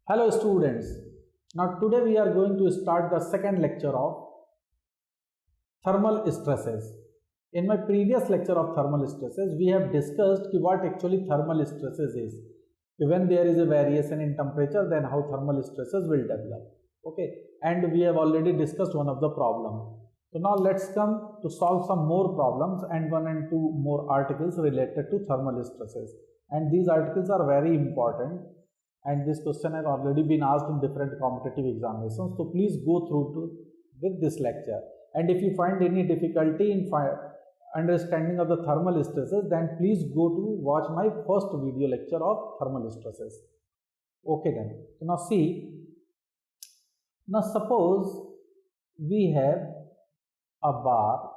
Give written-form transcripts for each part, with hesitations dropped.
Hello students. Now today we are going to start the second lecture of thermal stresses. In my previous lecture of thermal stresses, we have discussed what actually thermal stresses is. When there is a variation in temperature, then how thermal stresses will develop. Okay, and we have already discussed one of the problem. So now let's come to solve some more problems and one and two more articles related to thermal stresses. And these articles are very important. And this question has already been asked in different competitive examinations. So please go through with this lecture. And if you find any difficulty in understanding of the thermal stresses, then please go to watch my first video lecture of thermal stresses. Okay then. So now see. Now suppose we have a bar.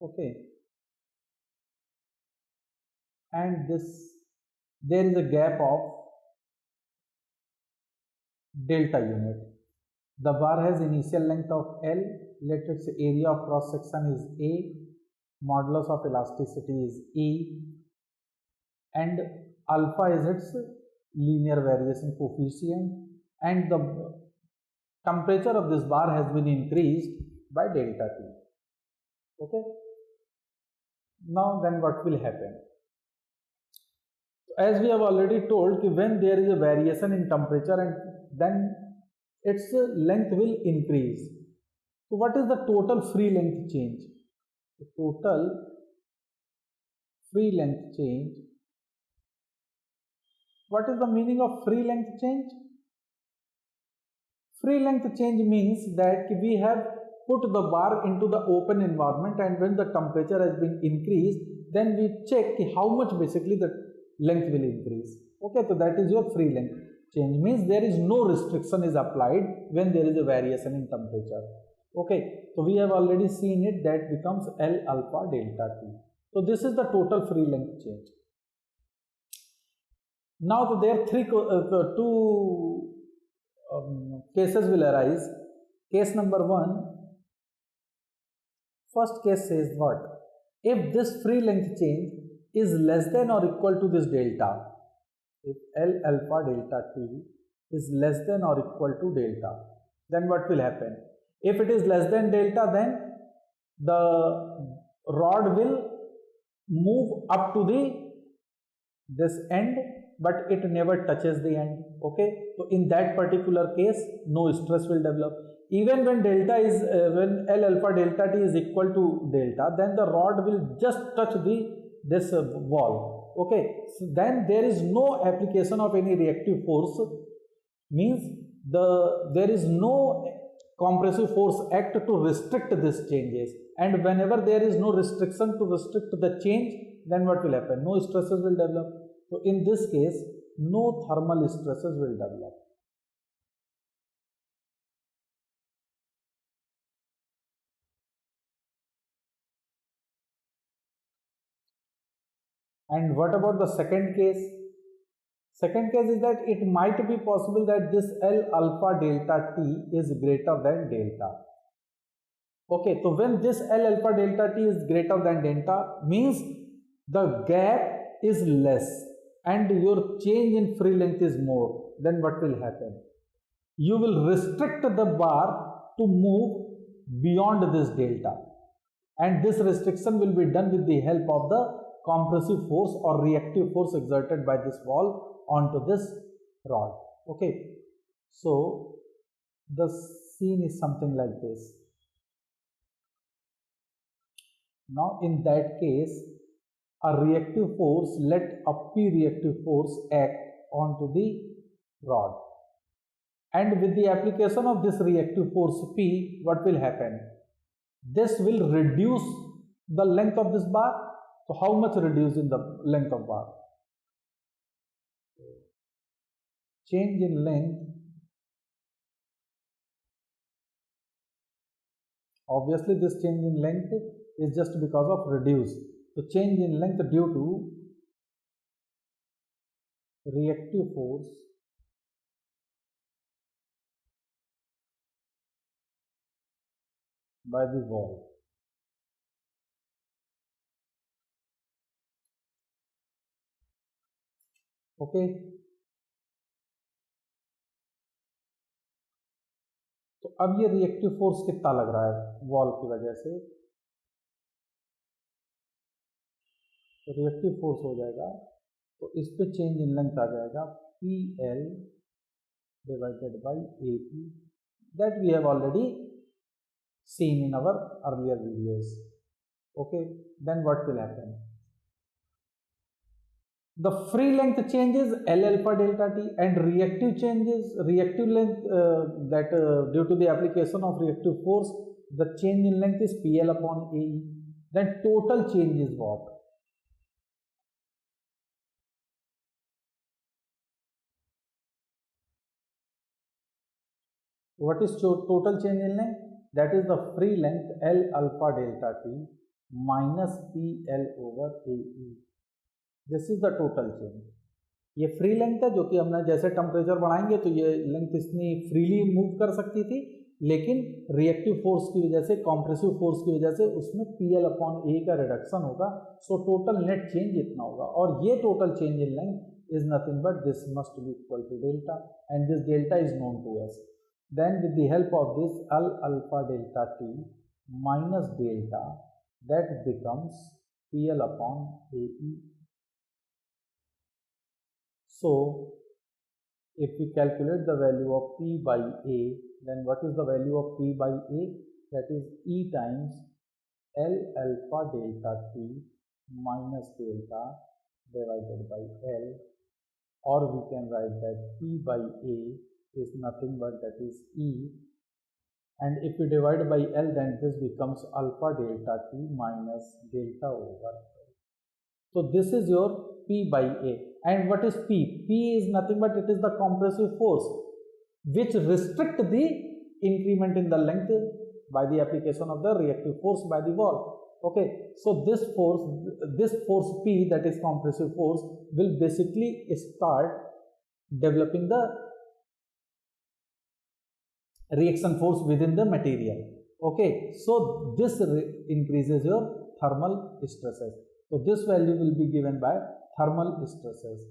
Okay. And there is a gap of delta unit. The bar has initial length of L, let its area of cross section is A, modulus of elasticity is E, and alpha is its linear variation coefficient, and the temperature of this bar has been increased by delta T. Okay. Now then what will happen? As we have already told, when there is a variation in temperature, and then its length will increase. So what is the total free length change? The total free length change. What is the meaning of free length change? Free length change means that we have put the bar into the open environment, and when the temperature has been increased, then we check how much basically the length will increase. Okay, so that is your free length change, means there is no restriction is applied when there is a variation in temperature. Okay, so we have already seen it, that becomes L alpha delta T. So this is the total free length change. Now there are two cases will arise. Case number one, first case says what? If this free length change is less than or equal to this delta, if L alpha delta T is less than or equal to delta, then what will happen? If it is less than delta, then the rod will move up to this end, but it never touches the end. Okay, so in that particular case, no stress will develop. Even when delta is when L alpha delta T is equal to delta, then the rod will just touch this wall. Okay, so then there is no application of any reactive force, means there is no compressive force act to restrict these changes, and whenever there is no restriction to restrict the change, then what will happen? No stresses will develop. So in this case, no thermal stresses will develop. And what about the second case? Second case is that it might be possible that this L alpha delta T is greater than delta. Okay, so when this L alpha delta T is greater than delta, means the gap is less and your change in free length is more, then what will happen? You will restrict the bar to move beyond this delta, and this restriction will be done with the help of the compressive force or reactive force exerted by this wall onto this rod. Okay, so the scene is something like this. Now in that case, a reactive force, let a P reactive force act onto the rod, and with the application of this reactive force P, what will happen? This will reduce the length of this bar. So how much reduce in the length of bar? Change in length, obviously this change in length is just because of reduce. So change in length due to reactive force by the wall. Okay, तो अब ये reactive force कितना लग रहा है wall की वजह से, तो रिएक्टिव फोर्स हो जाएगा, तो इस पे चेंज इन लेंथ आ जाएगा P L divided by AP, that we have already seen in our earlier videos. Okay, then what will happen? The free length changes L alpha delta T, and reactive changes, reactive length due to the application of reactive force, the change in length is PL upon AE. Then total change is what? What is total change in length? That is the free length L alpha delta T minus PL over AE. This is the total change. ये free length है जो कि हमने जैसे temperature बढ़ाएंगे तो ये length इतनी फ्रीली मूव कर सकती थी, लेकिन रिएक्टिव फोर्स की वजह से, कॉम्प्रेसिव फोर्स की वजह से उसमें PL अपॉन ए का रिडक्शन होगा। सो टोटल नेट चेंज इतना होगा, और ये total change in length is nothing but this must be equal to delta, and this delta is known to us. Then with the help of this L alpha delta T minus delta, that becomes PL upon AE. So if we calculate the value of P by A, then what is the value of P by A? That is E times L alpha delta T minus delta divided by L, or we can write that P by A is nothing but that is E, and if we divide by L, then this becomes alpha delta T minus delta over L. So this is your P by A. And what is P? P is nothing but it is the compressive force which restrict the increment in the length by the application of the reactive force by the wall. Okay, so this force P, that is compressive force, will basically start developing the reaction force within the material. Okay, so this increases your thermal stresses. So this value will be given by thermal stresses.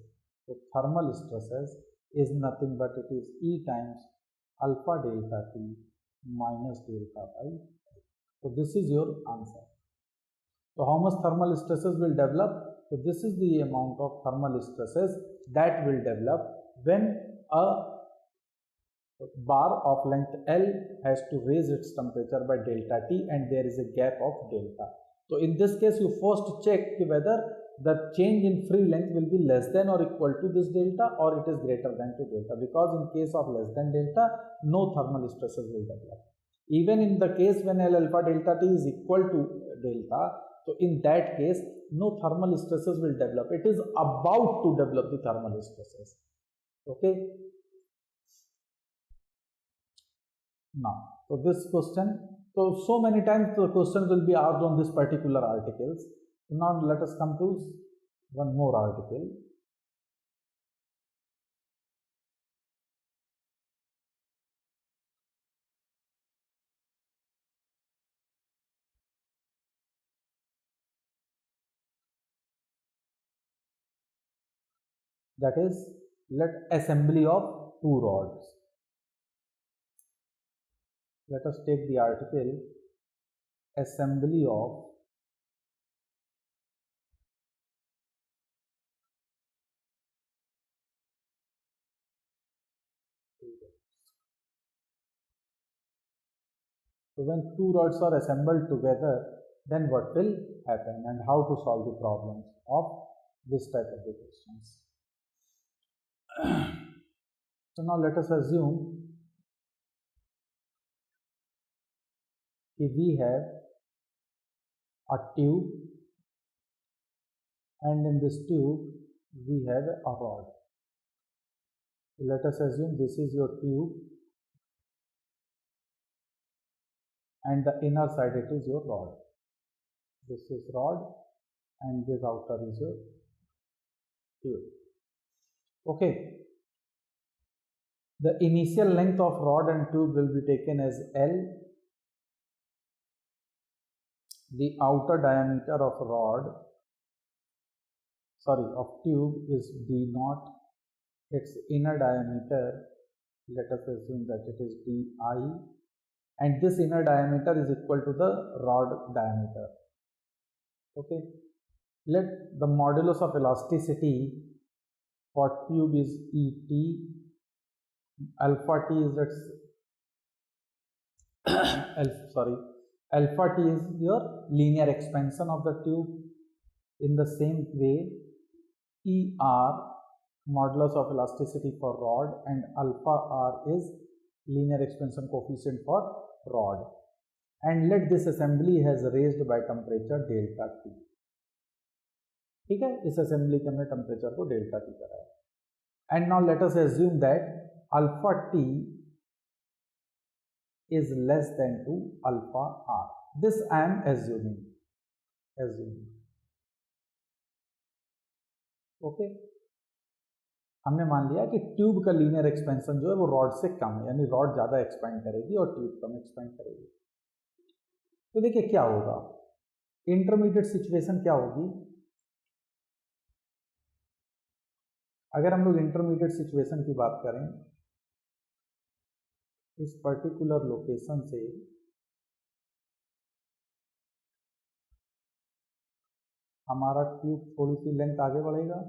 So thermal stresses is nothing but it is E times alpha delta T minus delta by L. So this is your answer. So how much thermal stresses will develop? So this is the amount of thermal stresses that will develop when a bar of length L has to raise its temperature by delta T and there is a gap of delta. So in this case you first check whether the change in free length will be less than or equal to this delta or it is greater than to delta, because in case of less than delta no thermal stresses will develop. Even in the case when L alpha delta T is equal to delta, so in that case no thermal stresses will develop. It is about to develop the thermal stresses. Okay. Now, so this question, so many times the questions will be asked on this particular articles. So now let us come to one more article. That is, let assembly of two rods. Let us take the article assembly of two rods. So when two rods are assembled together, then what will happen and how to solve the problems of this type of the questions. So now let us assume we have a tube and in this tube we have a rod. So let us assume this is your tube and the inner side it is your rod. This is rod and this outer is your tube. Okay. The initial length of rod and tube will be taken as L. The outer diameter of tube is D naught, its inner diameter, let us assume that it is di, and this inner diameter is equal to the rod diameter. Okay, let the modulus of elasticity for tube is Et, alpha t is alpha t is your linear expansion of the tube. In the same way, Er, modulus of elasticity for rod, and alpha r is linear expansion coefficient for rod. And let this assembly has raised by temperature delta T. ठीक है, इस assembly के हमने temperature को delta T कराया. And now let us assume that alpha T is less than to alpha r. This I am assuming. Okay. हमने मान लिया कि ट्यूब का लीनियर एक्सपेंशन जो है वो रॉड से कम है, यानी रॉड ज़्यादा एक्सपेंड करेगी और ट्यूब कम एक्सपेंड करेगी. तो देखिए क्या होगा, इंटरमीडिएट सिचुएशन क्या होगी. अगर हम लोग इंटरमीडिएट सिचुएशन की बात करें, इस पर्टिकुलर लोकेशन से हमारा ट्यूब थोड़ी सी लेंथ आगे बढ़ेगा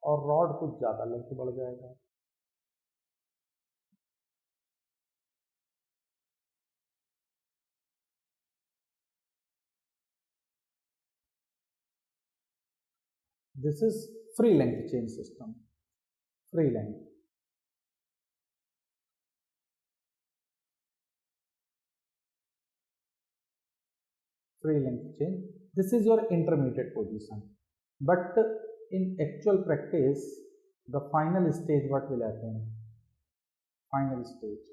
और रॉड कुछ ज़्यादा लेंथ बढ़ जाएगा. This is free length chain system. Free length. Free length chain. This is your intermediate position. But in actual practice, the final stage, what will happen? Final stage.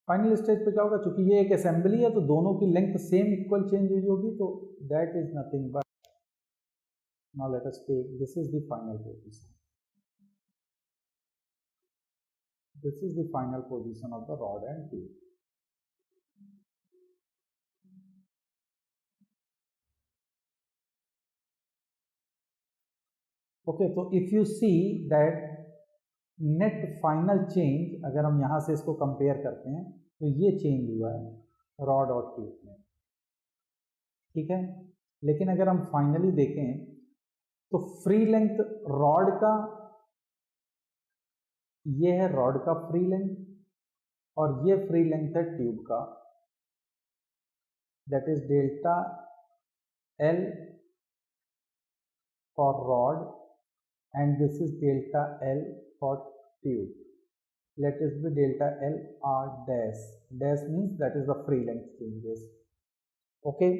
Final stage पे क्या होगा, चूंकि ये एक assembly है तो दोनों की लेंथ सेम इक्वल चेंज होगी, तो that is nothing but, now let us take, this is the final position. This is the final position of the rod and tube. Okay, so if you see that net final change, अगर हम यहाँ से इसको compare करते हैं तो ये change हुआ है रॉड और ट्यूब में. ठीक है, लेकिन अगर हम फाइनली देखें तो फ्री लेंथ रॉड का, ये है रॉड का फ्री लेंथ और ये फ्री लेंथ है ट्यूब का, that is delta L for rod and this is delta L for tube. Let it be delta L R dash. Dash means that is the free length changes. Okay.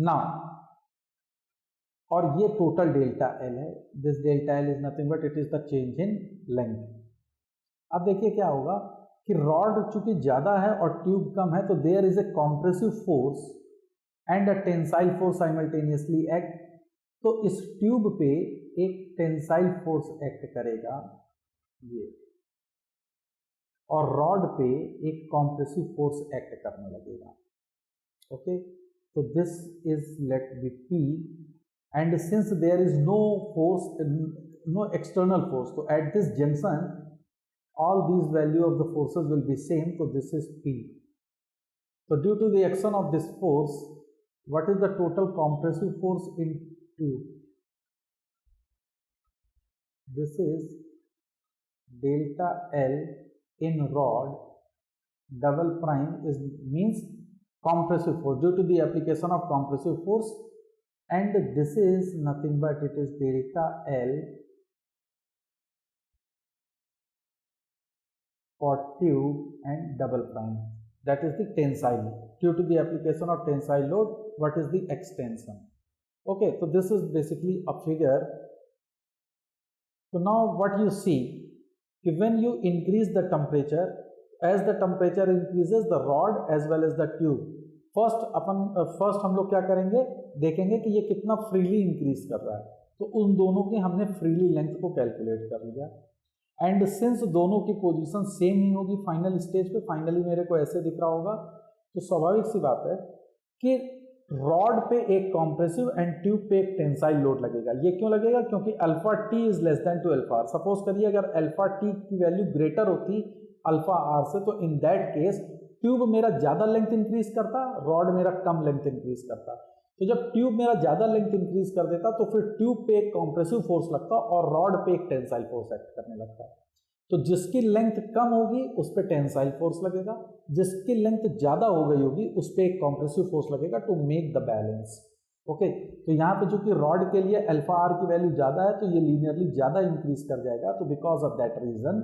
Now, और ये total delta L है. This delta L is nothing but it is the change in length. अब देखिए क्या होगा कि rod चूंकि ज़्यादा है और ट्यूब कम है, तो there is a compressive force and a tensile force simultaneously act. तो इस ट्यूब पे एक टेंसाइल फोर्स एक्ट करेगा ये, और रॉड पे एक कॉम्प्रेसिव फोर्स एक्ट करने लगेगा. ओके, तो this is let be P, and since there is no force, no external force, तो at this junction all these value of the forces will be same, so this is P. So due to the action of this force, what is the total compressive force in tube? This is delta L in rod double prime is means compressive force due to the application of compressive force, and this is nothing but it is delta L for tube and double prime, that is the tensile. Due to the application of tensile load, what is the extension? Okay, so this is basically a figure. So now what you see, when you increase the temperature, as the temperature increases, the rod as well as the tube, first हम लोग क्या करेंगे, देखेंगे कि ये कितना freely increase कर रहा है. तो उन दोनों की हमने फ्रीली लेंथ को कैलकुलेट कर लिया. एंड सिंस दोनों की पोजीशन सेम ही होगी फाइनल स्टेज पे, फाइनली मेरे को ऐसे दिख रहा होगा, तो स्वाभाविक सी बात है कि रॉड पे एक कॉम्प्रेसिव एंड ट्यूब पे एक टेंसाइल लोड लगेगा। ये क्यों लगेगा? क्योंकि alpha T is less than to alpha R. Suppose करिए अगर अल्फा टी की वैल्यू ग्रेटर होती अल्फा आर से, तो इन दैट केस ट्यूब मेरा ज़्यादा लेंथ इंक्रीज करता, रॉड मेरा कम लेंथ इंक्रीज करता। तो जब ट्यूब मेरा ज़्यादा लेंथ इंक्रीज कर देता तो फिर ट्यूब पे एक कॉम्प्रेसिव फोर्स लगता और रॉड पे एक टेंसाइल फोर्स एक्ट करने लगता। तो जिसकी लेंथ कम होगी उस पर टेंसाइल फोर्स लगेगा, जिसकी लेंथ ज़्यादा हो गई होगी उस पर एक कॉम्प्रेसिव फोर्स लगेगा to make the balance. Okay, तो यहाँ पे जो कि रॉड के लिए अल्फा आर की वैल्यू ज़्यादा है तो ये लीनियरली ज़्यादा इंक्रीज कर जाएगा। तो because of that reason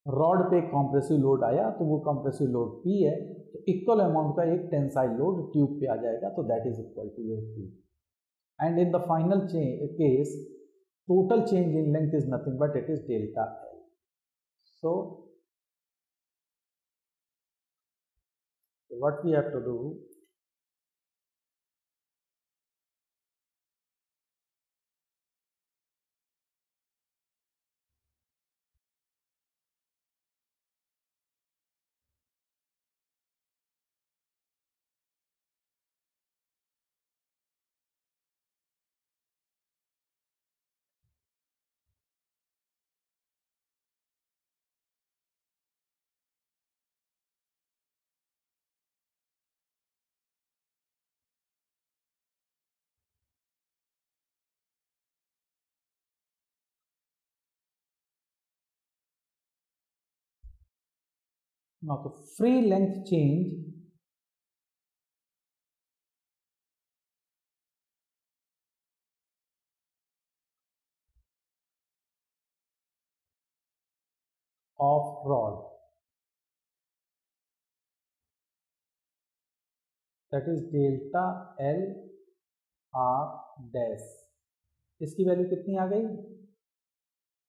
rod पे कॉम्प्रेसिव लोड आया, तो वो कॉम्प्रेसिव लोड P है, तो इक्वल अमाउंट का एक टेंसाइल लोड ट्यूब पे आ जाएगा, तो that is equal to your P। And in the final case total change in length is nothing but it is delta L. So what we have to do, now the free length change of rod, that is delta L R dash, इसकी value कितनी आ गई?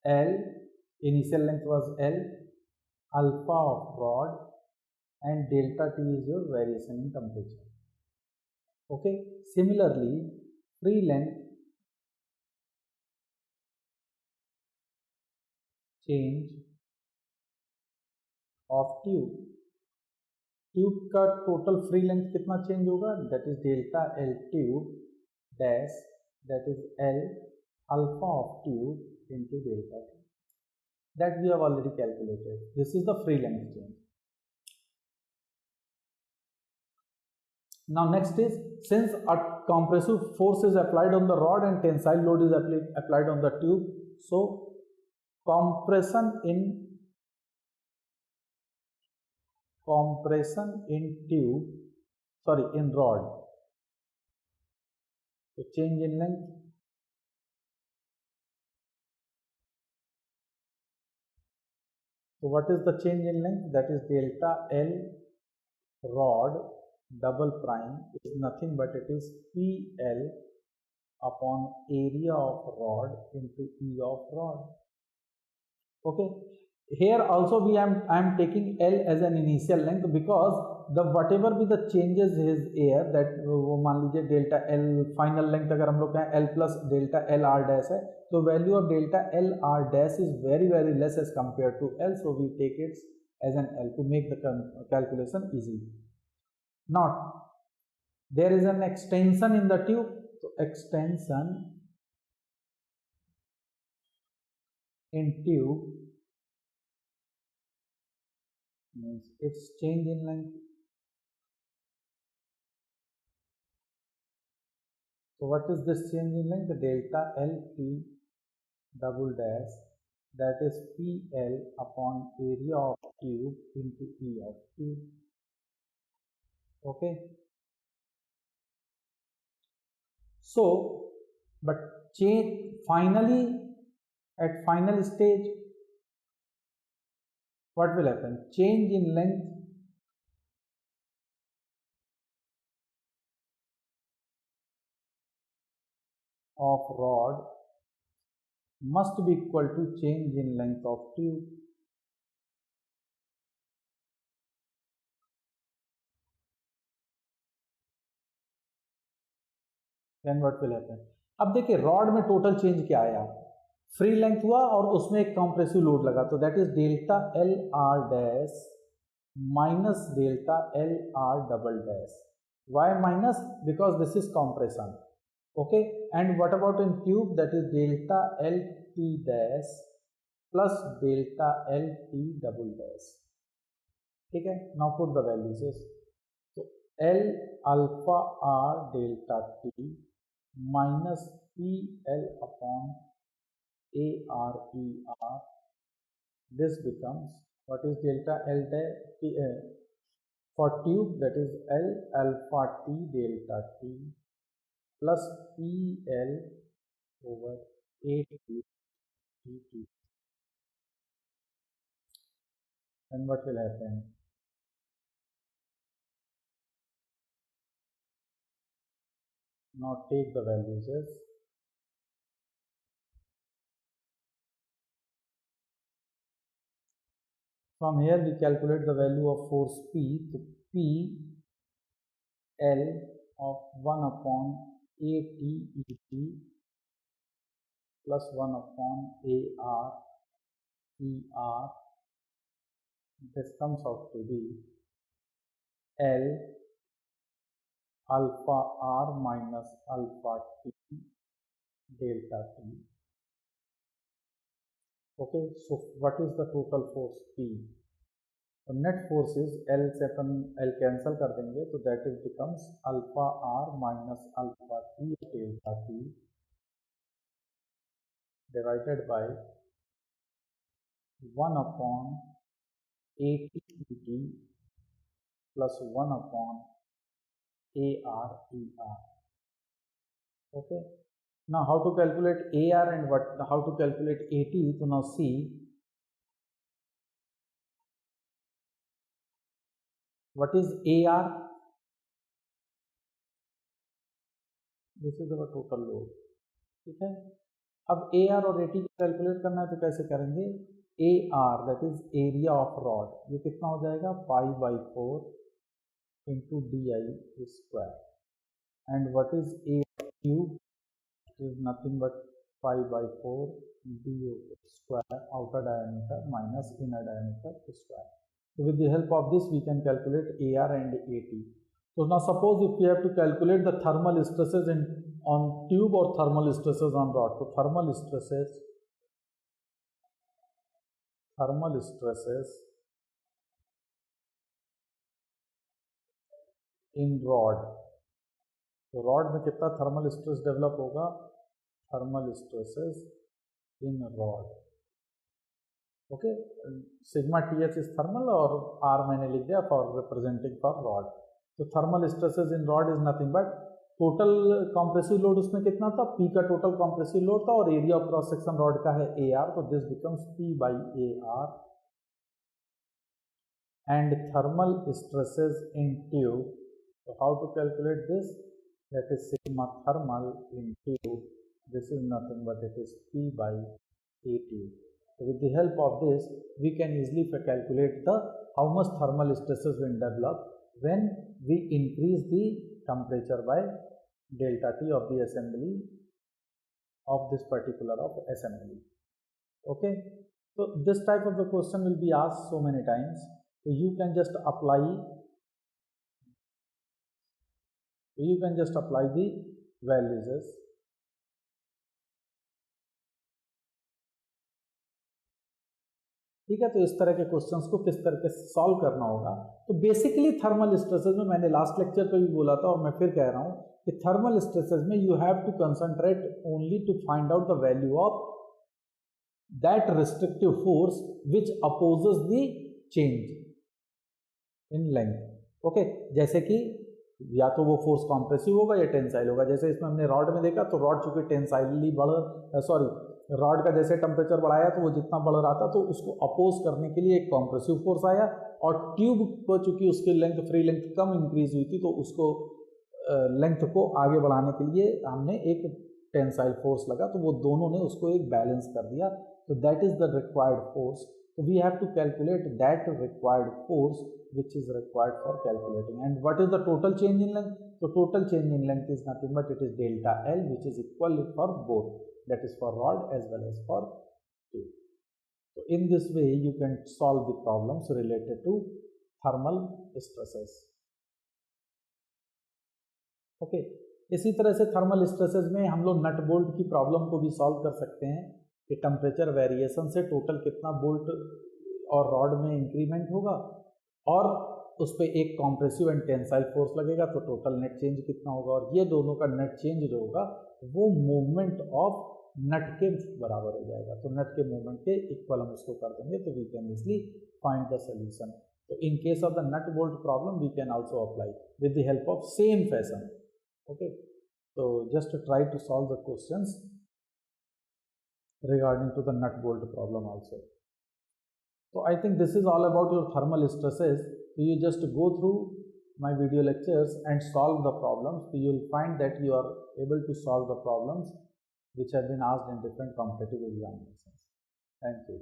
L initial length was L, alpha of rod and delta T is your variation in temperature. Okay, similarly free length change of tube का total free length कितना change होगा? That is delta L tube dash, that is L alpha of tube into delta T, that we have already calculated. This is the free length change. Now next is, since a compressive force is applied on the rod and tensile load is applied on the tube, so compression in tube, sorry, in rod, so change in length, so what is the change in length? That is delta L rod double prime is nothing but it is PL upon area of rod into E of rod. Okay, here also I am taking L as an initial length because the whatever be the changes is here, that वो मान लीजिए delta L final length अगर हम लोग कहें L plus delta L R dash है, तो value of delta L R dash is very less as compare to L, so we take it as an L to make the calculation easy. Not there is an extension in the tube, so extension in tube means its change in length. So what is this change in length? The delta L T double dash, that is PL upon area of tube into E of tube. Okay, so but change finally at final stage what will happen? Change in length of rod must be equal to change in length of tube. Then what will happen? अब देखिए rod में total change क्या आया? Free length हुआ और उसमें एक compressive load लगा, तो that is delta L R dash minus delta L R double dash. Why minus? Because this is compression. Okay, and what about in tube? That is delta L T dash plus delta L T double dash. ठीक है, now put the values. तो L alpha R delta T minus P L upon A R E R, this becomes, what is delta L T for tube? That is L alpha T delta T plus P L over A T T. And what will happen? Now take the values as from here we calculate the value of force P. So P L of 1 upon A T E T plus 1 upon A R E R. This comes out to be L alpha R minus alpha T delta T. Okay, so what is the total force P? So net force is L से अपन L cancel कर देंगे, तो that is becomes alpha R minus alpha T delta T divided by 1 upon A T E T plus 1 upon A R E R. Okay. Now how to calculate AR and how to calculate AT? So now see, what is AR? This is our total load. ठीक है, अब AR और AT calculate करना है तो कैसे करेंगे? AR that is area of rod, ये कितना हो जाएगा? Pi by 4 into DI square. And what is A cube? It is nothing but pi by 4 du square outer diameter minus inner diameter square. So with the help of this we can calculate AR and AT. So now suppose if we have to calculate the thermal stresses on tube or thermal stresses on rod. So thermal stresses in rod. तो rod में कितना thermal stress develop होगा? Thermal stresses in rod. Okay, sigma TH is thermal और R मैंने लिख दिया for representing for rod. तो thermal stresses in rod is nothing but total compressive load उसमें कितना था? P का टोटल कॉम्प्रेसिव लोड था और area of cross section rod का है AR, तो this becomes P by AR. And thermal stresses in tube, so how to calculate this? That is sigma thermal into, this is nothing but it is P by AT. So with the help of this we can easily calculate the how much thermal stresses will develop when we increase the temperature by delta T of the assembly of this particular assembly. Okay, so this type of the question will be asked so many times, so you can just apply the values. ठीक है, तो इस तरह के questions को किस तरह से सॉल्व करना होगा. तो बेसिकली थर्मल स्ट्रेसेस में मैंने लास्ट लेक्चर पे भी बोला था और मैं फिर कह रहा हूँ कि थर्मल स्ट्रेसेस में you have to concentrate only to find out the value of that restrictive force which opposes the change in length. Okay, जैसे कि या तो वो फोर्स कॉम्प्रेसिव होगा या टेंसाइल होगा. जैसे इसमें हमने रॉड में देखा तो रॉड चूंकि टेंसाइली रॉड का जैसे टेम्परेचर बढ़ाया तो वो जितना बढ़ रहा था तो उसको अपोज करने के लिए एक कॉम्प्रेसिव फोर्स आया, और ट्यूब को चूंकि उसकी लेंथ फ्री लेंथ कम इंक्रीज हुई थी तो उसको लेंथ को आगे बढ़ाने के लिए हमने एक टेंसाइल फोर्स लगा, तो वो दोनों ने उसको एक बैलेंस कर दिया. तो that is the required force. So we have to calculate that required force which is required for calculating. And what is the total change in length? So total change in length is nothing but it is delta L, which is equal for both. that is for rod as well as for tube. So in this way you can solve the problems related to thermal stresses. Okay इसी तरह से thermal stresses में हम लोग nut bolt की problem को भी solve कर सकते हैं कि टेम्परेचर वेरिएशन से टोटल कितना बोल्ट और रॉड में इंक्रीमेंट होगा और उस पर एक कॉम्प्रेसिव एंड टेंसाइल फोर्स लगेगा तो टोटल नेट चेंज कितना होगा, और ये दोनों का नेट चेंज जो होगा वो मूवमेंट ऑफ नट के बराबर हो जाएगा। तो नट के मूवमेंट के इक्वल हम उसको कर देंगे तो we can easily find the solution. तो in case of the nut bolt problem we can also apply with the help of same fashion. Okay, so just try to solve the questions regarding to the nut bolt problem also. So I think this is all about your thermal stresses. So you just go through my video lectures and solve the problems. So you will find that you are able to solve the problems which have been asked in different competitive examinations. Thank you.